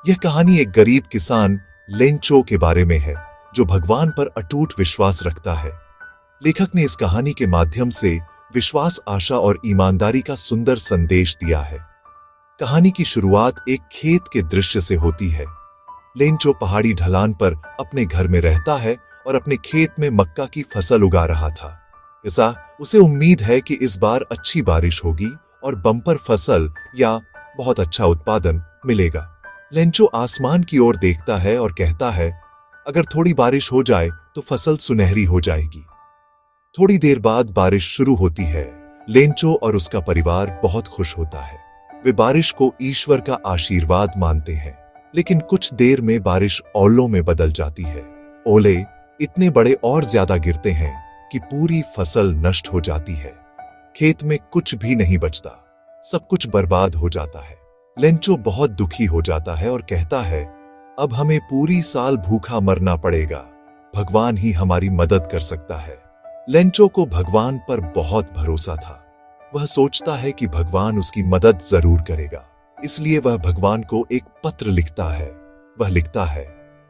यह कहानी एक गरीब किसान लेंचो के बारे में है, जो भगवान पर अटूट विश्वास रखता है। लेखक ने इस कहानी के माध्यम से विश्वास, आशा और ईमानदारी का सुंदर संदेश दिया है। कहानी की शुरुआत एक खेत के दृश्य से होती है। लेंचो पहाड़ी ढलान पर अपने घर में रहता है और अपने खेत में मक्का की फसल उगा रहा था। ऐसा उसे उम्मीद है कि इस बार अच्छी बारिश होगी और बम्पर फसल या बहुत अच्छा उत्पादन मिलेगा। लेंचो आसमान की ओर देखता है और कहता है, अगर थोड़ी बारिश हो जाए तो फसल सुनहरी हो जाएगी। थोड़ी देर बाद बारिश शुरू होती है। लेंचो और उसका परिवार बहुत खुश होता है। वे बारिश को ईश्वर का आशीर्वाद मानते हैं। लेकिन कुछ देर में बारिश ओलों में बदल जाती है। ओले इतने बड़े और ज्यादा गिरते हैं कि पूरी फसल नष्ट हो जाती है। खेत में कुछ भी नहीं बचता, सब कुछ बर्बाद हो जाता है। लेंचो बहुत दुखी हो जाता है और कहता है, अब हमें पूरी साल भूखा मरना पड़ेगा। भगवान ही हमारी मदद कर सकता है। लेंचो को भगवान पर बहुत भरोसा था। वह सोचता है कि भगवान उसकी मदद जरूर करेगा। इसलिए वह भगवान को एक पत्र लिखता है। वह लिखता है,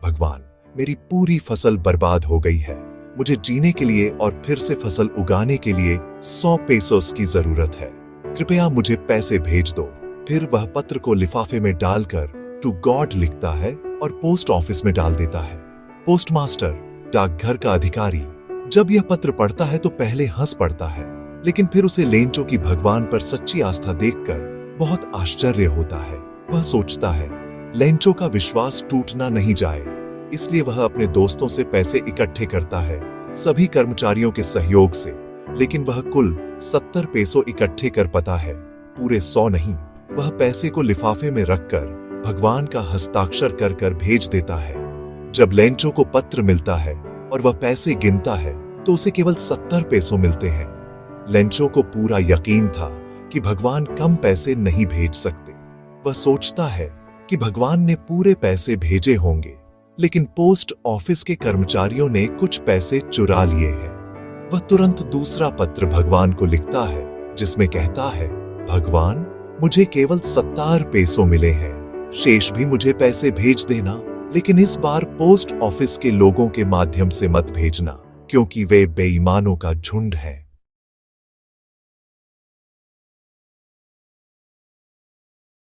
भगवान, मेरी पूरी फसल बर्बाद हो गई है। मुझे जीने के लिए और फिर से फसल उगाने के लिए 100 पेसोस की जरूरत है। कृपया मुझे पैसे भेज दो। फिर वह पत्र को लिफाफे में डालकर टू गॉड लिखता है और पोस्ट ऑफिस में डाल देता है। पोस्टमास्टर, डाकघर का अधिकारी, जब यह पत्र पढ़ता है तो पहले हंस पड़ता है, लेकिन फिर उसे लेंचो की भगवान पर सच्ची आस्था देखकर बहुत आश्चर्य होता है। वह सोचता है, लेंचो का विश्वास टूटना नहीं जाए। इसलिए वह अपने दोस्तों से पैसे इकट्ठे करता है, सभी कर्मचारियों के सहयोग से। लेकिन वह कुल 70 पेसो इकट्ठे कर पाता है, पूरे 100 नहीं। वह पैसे को लिफाफे में रखकर भगवान का हस्ताक्षर कर कर भेज देता है। जब लेंचो को पत्र मिलता है और वह पैसे गिनता है तो उसे केवल 70 पेसो मिलते हैं। लेंचो को पूरा यकीन था कि भगवान कम पैसे नहीं भेज सकते। वह सोचता है कि भगवान ने पूरे पैसे भेजे होंगे, लेकिन पोस्ट ऑफिस के कर्मचारियों ने कुछ पैसे चुरा लिए हैं। वह तुरंत दूसरा पत्र भगवान को लिखता है, जिसमें कहता है, भगवान, मुझे केवल 70 पेसो मिले हैं। शेष भी मुझे पैसे भेज देना, लेकिन इस बार पोस्ट ऑफिस के लोगों के माध्यम से मत भेजना, क्योंकि वे बेईमानों का झुंड है।